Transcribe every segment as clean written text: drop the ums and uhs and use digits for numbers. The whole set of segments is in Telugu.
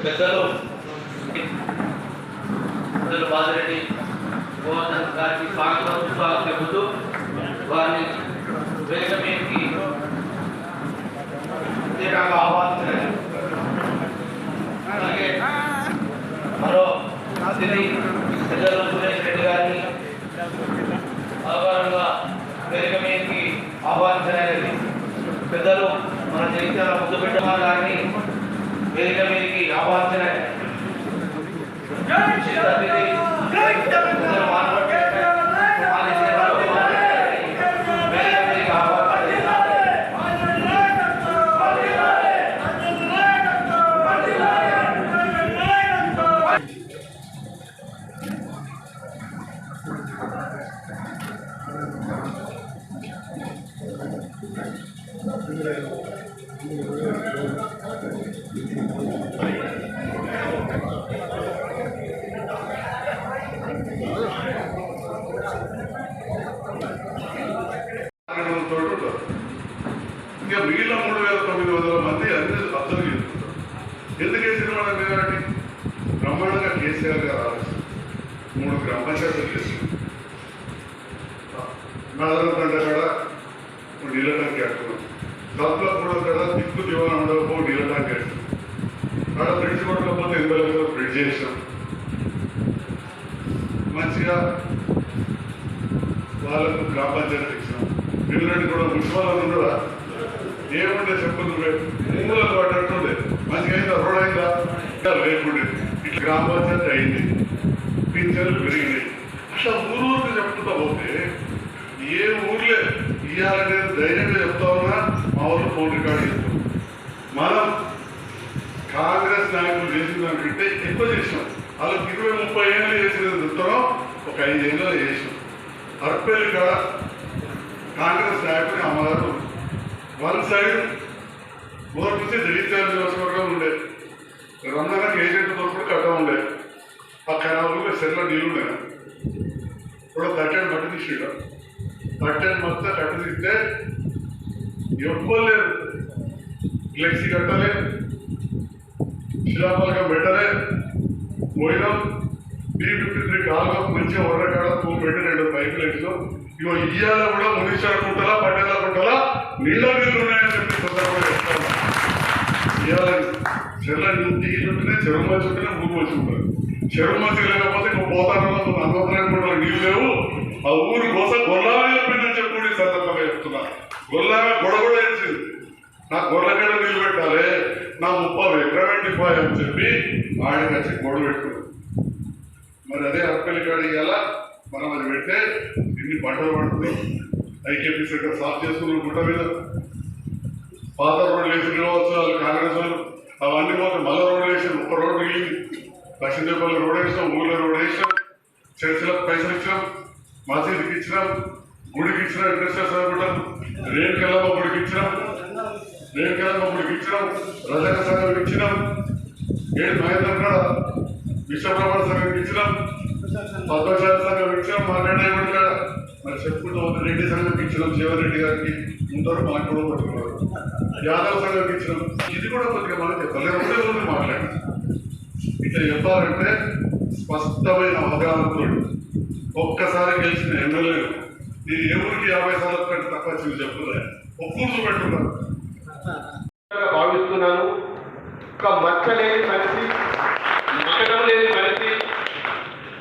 పెద్దలు బాజిరెడ్డి గోవర్ధన్ గారికి స్వాగతం చెబుతూ వారిని వేదిక మీదకి తీవ్రంగా ఆహ్వానించారు. అలాగే మరో అతిథి పెద్దలు సురేష్ రెడ్డి గారిని ఆహ్వానంగా వేదిక మీదకి ఆహ్వానించలేదు. పెద్దలు మన జగిత్యాల ముద్దుబిడ్డ గారిని వేదిక మీదకి ఆహ్వానించలేదు. ఇంకా మిగిలిన 3,900 మంది అన్ని అబ్జర్వ్ చేసుకుంటారు. ఎందుకు వేసిన వాళ్ళ మీద బ్రహ్మాండంగా కేసీఆర్ గారు ఆలోచన 3 గ్రామ పంచాయతీలు చేసింది. నాదనకంట కూడా నీళ్ళ ట్యాంక్ కట్టుకున్నాం. కప్పులో కూడా కదా దిక్కు దివాణం ఉండకపో నీళ్ళ ట్యాంక్ కట్టుకున్నాం. అక్కడ బ్రిడ్జ్ కొట్టకపోతే 80 లక్షలు బ్రిడ్జ్ చేసాం. మంచిగా వాళ్ళకు గ్రామ పంచాయతీ ఇచ్చాం. పిల్లలని కూడా మున్సిపాలిటీ కూడా ఏముండే చెప్పుకుంటుండే మూలకు పడ్డట్టుండే మంచిగా అయిందా రోడ్ అయిందా లేకుండే ఇట్లా గ్రామ పంచాయతీ అయింది. పింఛన్లు పెరిగినాయి. అట్లా ఊరికి చెప్పుకుంటా పోతే ఏ ఊర్లే ఇవ్వాలనే ధైర్యంగా చెప్తా ఉన్నా మా ఊళ్ళో ఫోన్ రికార్డు చేస్తాం. మనం కాంగ్రెస్ నాయకులు చేసిన దానికంటే ఎక్కువ చేసినాం. వాళ్ళకి 20-30 ఏళ్ళు చేసిన చెప్తాం, ఒక 5 ఏళ్ళు చేసినాం. అర్పల్లి కాడ కాంగ్రెస్ నాయకుని అమ్మగారు వన్ సైడ్ మొదటి నుంచి జగిత్యాల నియోజకవర్గం ఉండే రంజానికి ఏజెంట్ దొరుకుడు కట్ట ఉండే. ఆ కెనాల్లో సెల్ల నీళ్ళు ఉన్నాయి. ఇప్పుడు 30 మట్టి తీసిట 30 మొత్తం కట్టు తీస్తే ఎవ్వలేదు. ఫ్లెక్సీ కట్టలే, శిలాఫలకం పెట్టలే. పోయినాం B53 కాలుగా మంచిగా ఒర్రకాడ తూము పెట్టి 2 పైపులు వేసినాం. ఇగో ఇయ్యాల కూడా మునీశ్వర కుంటలా పట్టేల కుంటలా నీళ్ళ నీళ్ళు ఉన్నాయని చెప్పి సందర్భంగా చెప్తాను. ఇవాళ చెర్ల ఇంటికి చుట్టూనే చెరువు మంచి ఉంటేనే ఊరు వచ్చి ఉంటుంది. చెరువు మంచి లేకపోతే ఇంకో పోతానంలో 40 కుంటల నీళ్ళు లేవు. ఆ ఊరి కోసం గొల్లాగా చెప్పిందని చెప్పుకుంటే సందర్భంగా చెప్తున్నా. గొల్లాగా గొడవ వేసింది. నా గొర్రెగడ నీళ్ళు పెట్టాలి, నా 30 ఎకరాలు డిపాయి అని చెప్పి ఆడికి వచ్చి గొడవ పెట్టుకున్నాం. మరి అదే అర్పల్లి కాడ ఇవాళ మనం అది పెడితే ఇన్ని పంటలు పడుతున్నాయి. ఐకేపీ సెంటర్ సాఫ్ చేసుకున్నాం. గుట్ట మీద పాత రోడ్లు వేసి కావచ్చు వాళ్ళు కాంగ్రెస్ వాళ్ళు అవన్నీ పోతే మళ్ళీ రోడ్లు వేసాం. ఒక రోడ్డు మిగిలింది. లక్ష్మీదేపల్లి రోడ్ వేసినాం, ఊళ్ళో రోడ్ వేసినాం, చర్చిలకు పైసలు ఇచ్చినాం, మసీదుకి ఇచ్చినాం, గుడికి ఇచ్చినాం, వెంకటేశ్వర గుట్టం, రేణుకెళ్ళమ్మ గుడికి ఇచ్చినాం, రేణుకెళ్ళమ్మ గుడికి ఇచ్చినాం, రజక సంఘం ఇచ్చినాం, ఏడు మహేంద్ర కాడ విశ్వప్రభణ సంఘం ఇచ్చినాం, పద్మశాల సంఘం ఇచ్చినాం, మా నెడ్డ కాడ మరి చెప్పుకుంటూ రెడ్డి సంఘం ఇచ్చినాం. శివరెడ్డి గారికి ముందరు మాకు కూడా పట్టుకున్నారు. యాదవ్ సంఘం ఇచ్చినాం. ఇది కూడా కొద్దిగా మనం చెప్పాలి. ఒకటే రోజు మాట్లాడి ఇట్లా చెప్పాలంటే స్పష్టమైన అవగాహనతో ఒక్కసారి గెలిచిన ఎమ్మెల్యేలు నేను ఎవరికి 50 సార్లు కంటే తక్కువ వచ్చి చెప్తున్నా ఒక్కూర్చు పెట్టుకున్నాను భావిస్తున్నాను. ఒక మచ్చ లేని మనిషి, మకటం లేని మనిషి,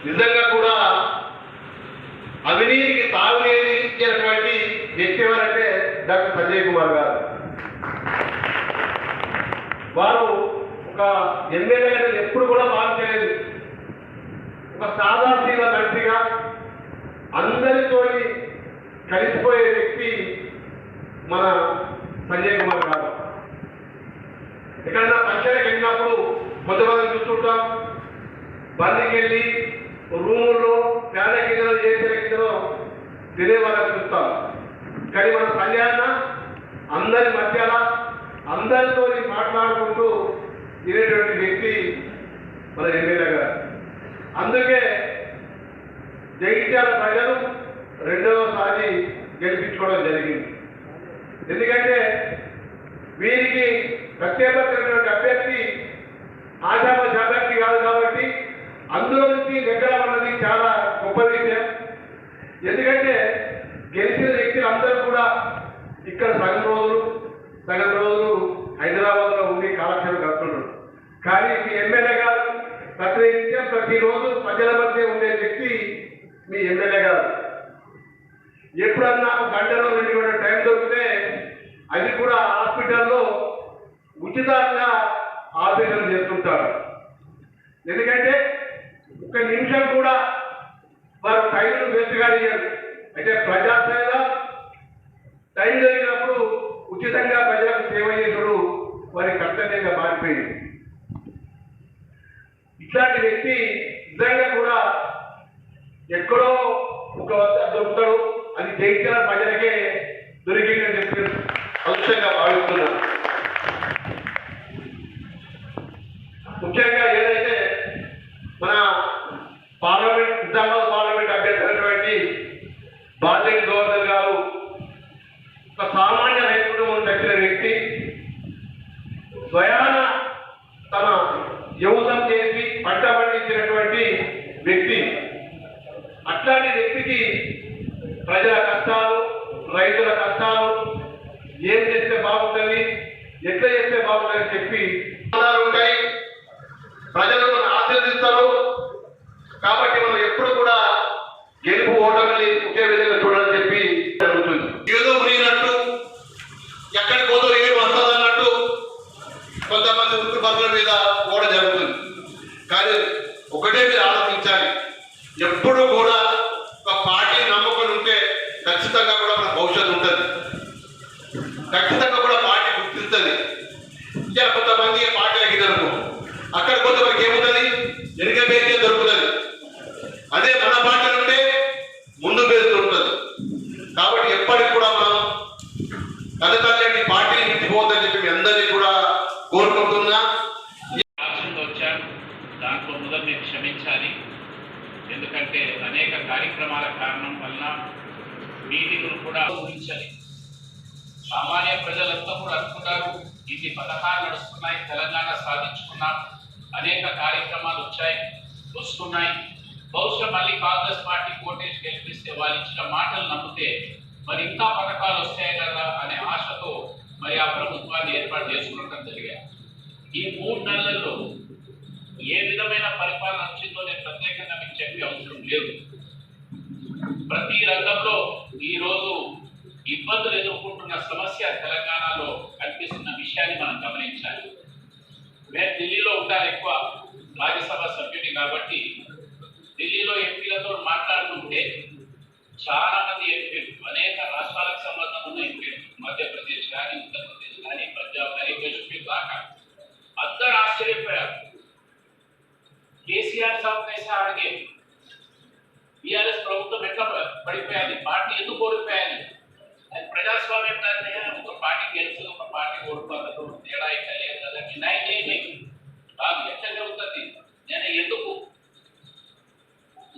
నిజంగా కూడా అవినీతికి తాగులేని ఇచ్చినటువంటి వ్యక్తి ఎవరంటే డాక్టర్ సంజయ్ కుమార్ గారు. వారు ఒక ఎమ్మెల్యేగా ఎప్పుడు కూడా భావించలేదు. ఒక సాదాసీల మనిషిగా అందరితో కలిసిపోయే వ్యక్తి మన సంజయ్ కుమార్ గారు. ఎక్కడన్నా ఫంక్షన్కి వెళ్ళినప్పుడు కొంతమంది చూస్తుంటాం, బండికి వెళ్ళి రూముల్లో పేద గిన్నెలు చేసిన గిన్నెలో తినేవాళ్ళని చూస్తాం. కానీ మన సంజయ్ అందరి మధ్యలో అందరితో మాట్లాడుకుంటూ తినేటువంటి వ్యక్తి మన ఎమ్మెల్యే గారు. అందుకే జగిత్యాల ప్రజలు 2వసారి గెలిపించుకోవడం జరిగింది. ఎందుకంటే వీరికి ప్రత్యేకమైనటువంటి అభ్యర్థి ఆశాభాషాభక్తి కాదు కాబట్టి అందులో నుంచి వెగ్గడం అన్నది చాలా గొప్ప విషయం. ఎందుకంటే గెలిచిన వ్యక్తులు అందరూ కూడా ఇక్కడ సగం రోజులు హైదరాబాద్లో ఉండి కాలక్షేపం గడుపుతున్నారు. కానీ మీ ఎమ్మెల్యే గారు ప్రతినిత్యం ప్రతిరోజు ప్రజల మధ్య ఉండే వ్యక్తి మీ ఎమ్మెల్యే గారు. ఎప్పుడన్నా గంటలో 2 గంటల టైం దొరికితే అది కూడా హాస్పిటల్లో ఉచితంగా ఆపరేషన్ చేస్తుంటారు. ఎందుకంటే 1 నిమిషం కూడా వారు టైంను వేస్ట్ కానియరు. అయితే ప్రజాసేవ టైం జరిగినప్పుడు ఉచితంగా ప్రజలకు సేవ చేసుడు వారి కర్తవ్యంగా మారిపోయింది. ఇట్లాంటి వ్యక్తి నిజంగా కూడా ఎక్కడో ఒక వద్ద దొరుకుతాడు. అది జయించిన ప్రజలకే దొరికిందని చెప్పి అంశంగా భావిస్తున్నాను. ముఖ్యంగా ఏదైతే మన నిజామాబాద్ పార్లమెంట్ అభ్యర్థి అయినటువంటి బాలరెడ్డి గవర్నర్ గారు ఒక సామాన్య రైతు కుటుంబం దక్కిన వ్యక్తి, స్వయాన తన యువతం చేసి పంట పండించినటువంటి వ్యక్తి. అట్లాంటి వ్యక్తికి ప్రజల కష్టాలు, రైతుల కష్టాలు, ఏం చేస్తే బాగుంటుంది, ఎట్లా చేస్తే బాగుంటుందని చెప్పి ఉంటాయి. ప్రజలు మనం ఆశీర్దిస్తారు. కాబట్టి మనం ఎప్పుడు కూడా గెలుపు ఓటమిని ఒకే విధంగా చూడాలని చెప్పి జరుగుతుంది. ఏదో మునిగినట్టు ఎక్కడికి పోదో ఏమి వస్తుందన్నట్టు కొంతమంది ఉక్కు పనుల మీద కూడా జరుగుతుంది. కానీ ఒకటే మీరు ఆలోచించాలి, ఎప్పుడు కూడా ఒక పార్టీ నమ్మకం ఉంటే ఖచ్చితంగా కూడా మన భవిష్యత్తు ఉంటుంది. ఖచ్చితంగా కూడా పార్టీ గుర్తిస్తుంది. ఇలా కొంతమంది పార్టీ అగిననుకో అక్కడ కొంతమందికి ఏముంటుంది, వెనుక పేరుకే దొరుకుతుంది. అదే మన పార్టీ నుండి ముందు పేరు ఉంటుంది. కాబట్టి ఎప్పటికి కూడా మనం కథతల్లి పార్టీని మించిపోవద్దని చెప్పి మీ అందరినీ కూడా కోరుకుంటున్నా. వచ్చారు దాంట్లో మొదలు మీరు క్షమించాలి. ఎందుకంటే అనేక కార్యక్రమాల కారణం వల్ల మీటింగులు కూడా ఊహించాలి. సామాన్య ప్రజలంతా కూడా అనుకున్నారు ఇన్ని పథకాలు నడుస్తున్నాయి, తెలంగాణ సాధించుకున్నాం, అనేక కార్యక్రమాలు వస్తున్నాయి. బహుశా మళ్ళీ కాంగ్రెస్ పార్టీ కోటేజ్ గెలిపిస్తే వాళ్ళు ఇచ్చిన మాటలు నమ్మితే మరి ఇంకా పథకాలు వస్తాయి కదా అనే ఆశతో మరి ఆ ప్రభుత్వాన్ని ఏర్పాటు చేసుకోవడం జరిగాయి. ఈ 3 నెలల్లో ఏ విధమైన పరిపాలన వచ్చిందో నేను ప్రత్యేకంగా మీకు చెప్పే అవసరం లేదు. ప్రతి రంగంలో ఈరోజు ఇబ్బందులు ఎదుర్కొంటున్న సమస్య తెలంగాణలో కనిపిస్తున్న విషయాన్ని మనం గమనించాలి. నేను ఢిల్లీలో ఉంటాను, ఎక్కువ రాజ్యసభ సభ్యుని కాబట్టి ఢిల్లీలో ఎంపీలతో మాట్లాడుతుంటే చాలా మంది ఎంపీలు, అనేక రాష్ట్రాలకు సంబంధం ఉన్న ఎంపీలు, మధ్యప్రదేశ్ కానీ, ఉత్తరప్రదేశ్ కానీ, పంజాబ్ కానీ, కశ్మీర్ దాకా అందరూ ఆశ్చర్యపోయారు. కేసీఆర్ సాబ్ కైసా ఆగే, టీఆర్ఎస్ ప్రభుత్వం ఎట్లా పడిపోయాలి, పార్టీ ఎందుకు ఓడిపోయాలి, ప్రజాస్వామ్యం ఒక పార్టీ గెలుస్తుంది, ఒక పార్టీ ఓడిపోతారు, తేడా ఇక్కడ లేదు కదండి. కాదు, ఎట్లా జరుగుతుంది, నేను ఎందుకు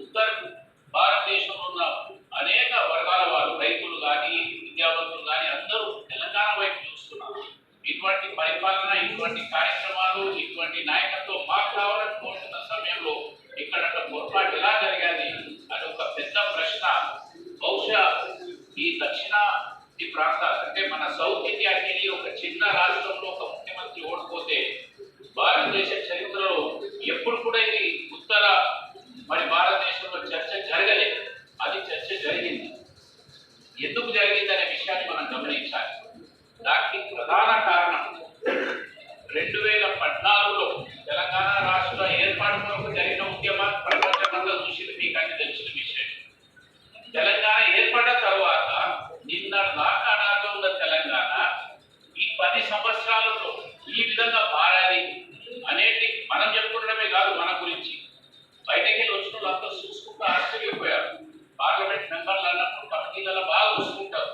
ఉత్తర భారతదేశంలో ఉన్న అనేక వర్గాల వారు, రైతులు కానీ, విద్యావంతులు కానీ అందరూ తెలంగాణ వైపు చూస్తున్నారు. ఇటువంటి పరిపాలన, ఇటువంటి కార్యక్రమాలు, ఇటువంటి నాయకత్వం మాకు కావాలని కోరుతున్న సమయంలో ఇక్కడ పొరపాటు ఎలా జరిగాది అని ఒక పెద్ద ప్రశ్న. బహుశా ఈ దక్షిణాది ప్రాంతాలు అంటే మన సౌత్ ఇండియాకి ఒక చిన్న రాష్ట్రంలో ఒక ముఖ్యమంత్రి ఓడిపోతే భారతదేశ చరిత్రలో ఎప్పుడు కూడా ఇది ఉత్తర మరి భారతదేశంలో చర్చ జరగలేదు. అది చర్చ జరిగింది. ఎందుకు జరిగింది అనే విషయాన్ని మనం గమనించాలి. దానికి ప్రధాన కారణం 2014లో తెలంగాణ రాష్ట్ర ఏర్పాటు కొరకు జరిగిన ఉద్యమాన్ని ప్రపంచమంతా చూసింది, మీకు అన్ని తెలిసిన విషయం. తెలంగాణ ఏర్పడ్డ తర్వాత నిన్న దాకా అనాథగా ఉన్న తెలంగాణ ఈ 10 సంవత్సరాలలో ఈ విధంగా మారాలి అనేది మనం చెప్పుకోవడమే కాదు, మన గురించి బయటకి వచ్చిన వాళ్ళంతా చూసుకుంటూ ఆశ్చర్యపోయారు. పార్లమెంట్ మెంబర్లు అన్నప్పుడు కమిటీలలో బాగా చూసుకుంటారు.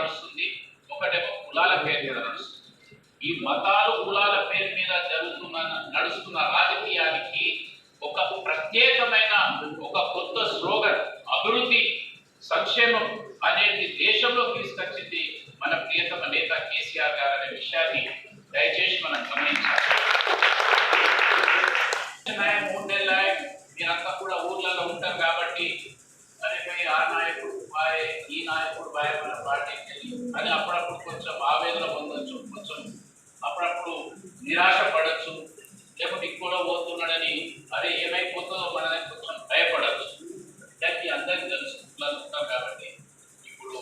నడుస్తుంది, ఒకటేమో కులాల పేరు మీద నడుస్తుంది. ఈ మతాలు కులాల పేరు మీద నడుస్తున్న రాజకీయానికి ఒక ప్రత్యేకమైన ఒక కొత్త స్లోగన్ అభివృద్ధి సంక్షేమం అనేది దేశంలో తీసుకొచ్చింది మన ప్రియతమ నేత కేసీఆర్ గారు అనే విషయాన్ని దయచేసి మనం గమనించాలి. 3 నెలల మీరంతా కూడా ఊర్లలో ఉంటారు కాబట్టి అరే ఆ నాయకుడు బాయ్ ఈ నాయకుడు బాయ్ మన పార్టీకి అని అప్పుడప్పుడు కొంచెం ఆవేదన పొందొచ్చు, కొంచెం అప్పుడప్పుడు నిరాశ పడవచ్చు, లేకపోతే ఇంకోలో పోతున్నాడని అరే ఏమైపోతుందో మనని కొంచెం భయపడవచ్చు. దానికి అందరికీ తెలుసు ఉంటాం కాబట్టి ఇప్పుడు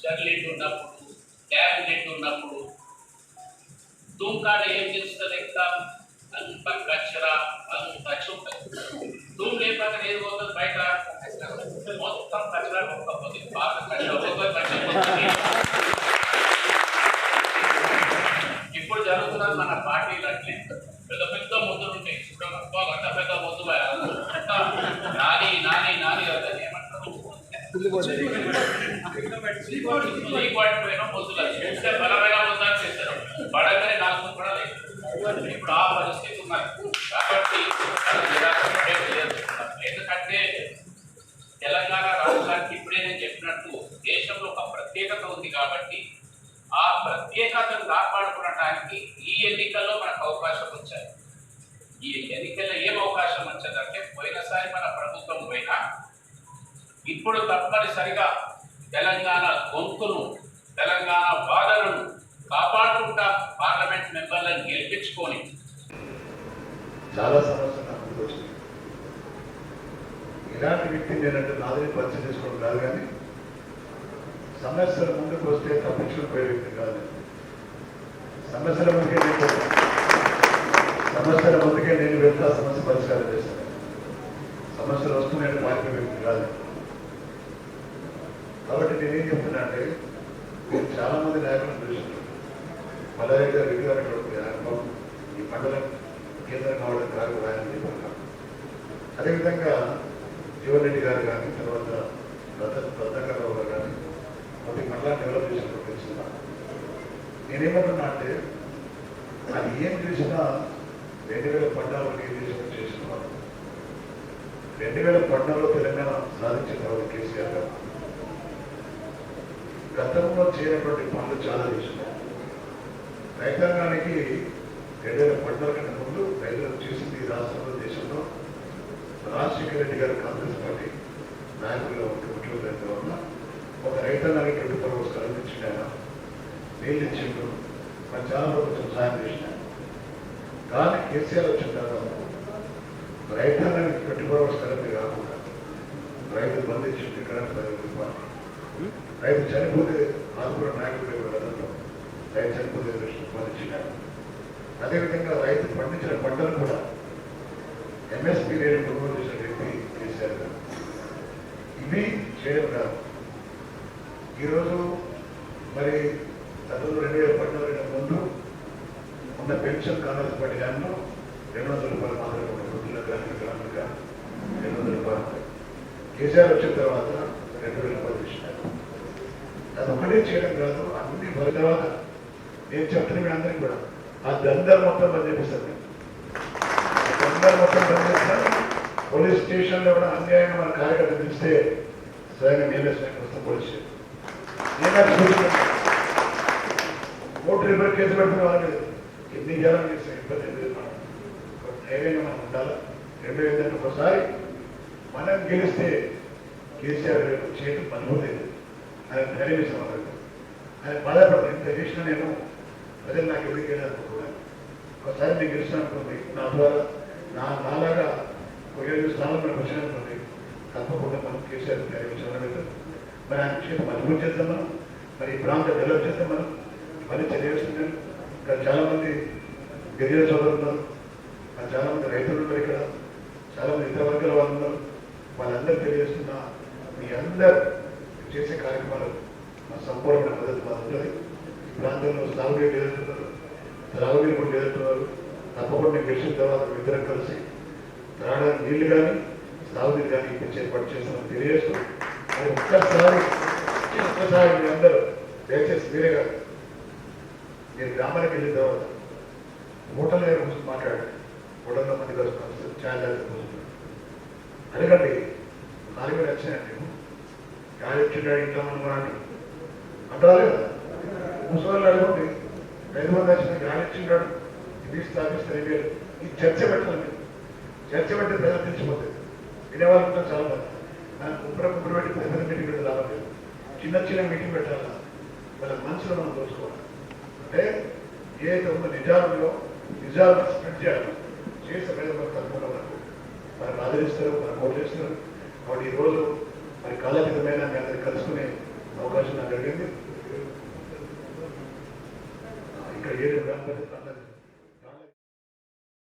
జర్లీట్ ఉన్నప్పుడు క్యాబినెట్ ఉన్నప్పుడు తుమ్కాడ ఏం తెలుస్తుంది ఎగ్జామ్ అంత కచ్చరా అంత చూపుతుంది. తుమ్ లేపాక ఏది పోతుంది బయట మొత్తం కచ్చరా ఒక్కపోతే బాగా కచ్చరా. ఇప్పుడు జరుగుతున్నది మన పార్టీలు అంటే పెద్ద పెద్ద ముద్దులు ఉంటాయి. ఇప్పుడు అంత పెద్ద ముద్దు నాని నాని నాని అవుతుంది ఏమంటారు పోయిన ముద్దులు చూస్తే బలమైన ముద్దాలు చేస్తారు, పడగానే 4 కూడా లేదు. ఇప్పుడు ఆ పరిస్థితి ఉన్నది కాబట్టి ఎందుకంటే తెలంగాణ రాష్ట్రానికి ఇప్పుడే నేను చెప్పినట్టు దేశంలో ఒక ప్రత్యేకత ఉంది కాబట్టి ఆ ప్రత్యేకతను కాపాడుకోవడానికి ఈ ఎన్నికల్లో మనకు అవకాశం వచ్చాయి. ఈ ఎన్నికల్లో ఏం అవకాశం వచ్చిందంటే పోయినసారి మన ప్రభుత్వం పోయినా ఇప్పుడు తప్పనిసరిగా తెలంగాణ గొంతును తెలంగాణ బాధలను కాపాడుకుంటా పార్లమెంట్ మెంబర్లను గెలిపించుకొని చాలా సమస్యలు నాకు వచ్చింది. ఇలాంటి వ్యక్తి నేనంటే నాదని పరిచయం చేసుకోవడం కాదు, కానీ సమస్యల ముందుకు వస్తే తప్పించుకుని పోయే వ్యక్తి కాదు. సమస్యల ముందుకే నేను వెళ్తా సమస్య పరిష్కారం చేస్తాను. సమస్యలు వస్తున్నాయంటే పారిపోయే వ్యక్తి కాదు. కాబట్టి నేనేం చెప్తున్నా అంటే మీరు చాలా మంది నాయకులను చూసినారు. మల్లారెడ్డి గారు రెడ్డి గారు అనుభవం ఈ మండలం కేంద్రం కావడం కాదు ఆయన చెప్పారు. అదేవిధంగా జీవన్ రెడ్డి గారు కానీ తర్వాత రత్నాకరరావు గారు కానీ మొదటి మండలాన్ని డెవలప్ చేసినప్పుడు తెలుస్తున్నా. నేనేమంటున్నా అంటే అది ఏం చేసినా 2014 ఏం చేసిన వాళ్ళు 2014లో తెలంగాణ సాధించిన తర్వాత కేసీఆర్ గారు గతంలో చేయనటువంటి పనులు చాలా చేసినారు. రైతాంగానికి 2014 కంటే ముందు రైతులకు చేసింది ఈ రాష్ట్రంలో దేశంలో రాజశేఖర రెడ్డి గారు కాంగ్రెస్ పార్టీ నాయకులుగా ముఖ్యమంత్రి వల్ల ఒక రైతాంగానికి 24 hours కరెంట్ ఇచ్చిండు, ఆయన నీళ్ళు ఇచ్చిండు, మరి చాలా కొంచెం సాయం చేసినారు. కానీ కేసీఆర్ వచ్చిన తర్వాత రైతాంగానికి 24 hours కరెంట్ కాకుండా రైతు బంద్ ఇచ్చిండు, ఎకరానికి 10,000 రూపాయలు. రైతు చనిపోతే ఆదుకున్న నాయకుడు వెళ్ళడంలో రైతు చనిపోతే 2 లక్షల రూపాయలు ఇచ్చినారు. అదేవిధంగా రైతు పండించిన పంటలు కూడా ఎంఎస్పీ రేటు కొనుగోలు చేసిన వ్యక్తి కేసీఆర్ గారు. ఇవి చేయడం కాదు. ఈరోజు మరి గతంలో 2014 ముందు ఉన్న పెన్షన్ కాంగ్రెస్ పార్టీ దానిలో 200 రూపాయలు మాత్రమే ఉన్నాయి. వృద్ధుల గ్రామీణ 200 రూపాయలు. కేసీఆర్ వచ్చిన తర్వాత 2,000 రూపాయలు ఇచ్చినారు. అది ఒకటే చేయడం కాదు, అన్ని మన తర్వాత నేను చెప్తున్నా మీ అందరికీ కూడా ఆ దందరు మొత్తం బంద్ చేపిస్తాను. దందరు మొత్తం బంద్ చేస్తాను. పోలీస్ స్టేషన్లో కూడా అన్యాయంగా మన కార్యకర్తలు పిలిస్తే స్వయంగా నేనే వస్తాం police station. Vote repair case పెడుతున్న వాళ్ళు ఎన్ని జనం చేస్తాం ఇబ్బంది లేదు. ధైర్యంగా మనం ఉండాలి. రెండో ఏంటంటే ఒకసారి మనం గెలిస్తే కేసీఆర్ చేయడం అనుభూలేదు. ఆయన ధైర్యం ఇస్తాం. ఆయన బాధపడదు. ఇంత చేసినా నేను ప్రజలు నాకు ఎవరికి వెళ్ళాలనుకున్నాను. ఒకసారి నేను గెలిచిన అనుకోండి, నా ద్వారా నాలాగా 7 స్థానాలు మనకు వచ్చిననుకోండి, తప్పకుండా మనం కేసీఆర్ ధైర్యం ఇచ్చామని మరి ఆయన విషయం మజబూత్ చేద్దాం. మనం మరి ఈ ప్రాంతం డెవలప్ చేద్దాం. మనం ఇవన్నీ తెలియజేస్తున్నాను. ఇక్కడ చాలామంది గిరిజన సోదరులు ఉన్నారు, చాలామంది రైతులు ఉన్నారు, ఇక్కడ చాలామంది ఇతర వర్గాల వాళ్ళు ఉన్నారు. వాళ్ళందరూ తెలియజేస్తున్నా మీ అందరూ చేసే కార్యక్రమాలు మా సంపూర్ణ మద్దతు మాకు ఉంటుంది. ఈ ప్రాంతంలో సాగునీరు ఎదుర్కొన్నారు, త్రాగునీరు కూడా ఎదుర్కొన్నారు. తప్పకుండా నేను గెలిచిన తర్వాత ఇద్దరం కలిసి త్రాగడానికి నీళ్లు కానీ సాగునీరు కానీ ఇప్పించి ఏర్పాటు చేస్తామని తెలియజేస్తూ అది ఒక్కసారి ఒక్కసారి మీ అందరూ దయచేసి మీరే కాదు, మీరు గ్రామానికి వెళ్ళిన తర్వాత హోటల్ దగ్గర కూర్చొని మాట్లాడండి. హోటల్లో మంది కలుసుకొని ఛాయ్ కూర్చుంటారు. అడగండి, నాలుగు వేలు వచ్చాయండి, గాలి వచ్చిండాడు ఇంట్లో మనం అంటారు కదా. ముసలి అడగండి, 5 మంది వచ్చిన గాలి వచ్చిండాడు, ఇది స్థాపిస్తే 5 వేలు. ఈ చర్చ పెట్టాలి. మీరు చర్చ పెట్టి ప్రజలు తెలిసిపోతుంది. వినేవాళ్ళు ఉంటారు చాలా మంది. నాకు కుప్పర పెట్టి పెద్ద మీటింగ్ పెట్టి రావాలి. చిన్న చిన్న మీటింగ్ పెట్టాలా, వాళ్ళ మనసులో మనం దోచుకోవాలి. అంటే ఏదైతే ఉందో నిజాలను స్ప్రెడ్ చేయాలి. చేసే ప్రజలు తప్పకుండా మనకు ఆదరిస్తారు, మనకు ఓట్లు చేస్తారు. కాబట్టి ఈరోజు మరి కాలతీతమైన మీ అందరికి కలుసుకునే అవకాశం నాకు జరిగింది. ఇక్కడ 7 గ్రామ పంచాయతీ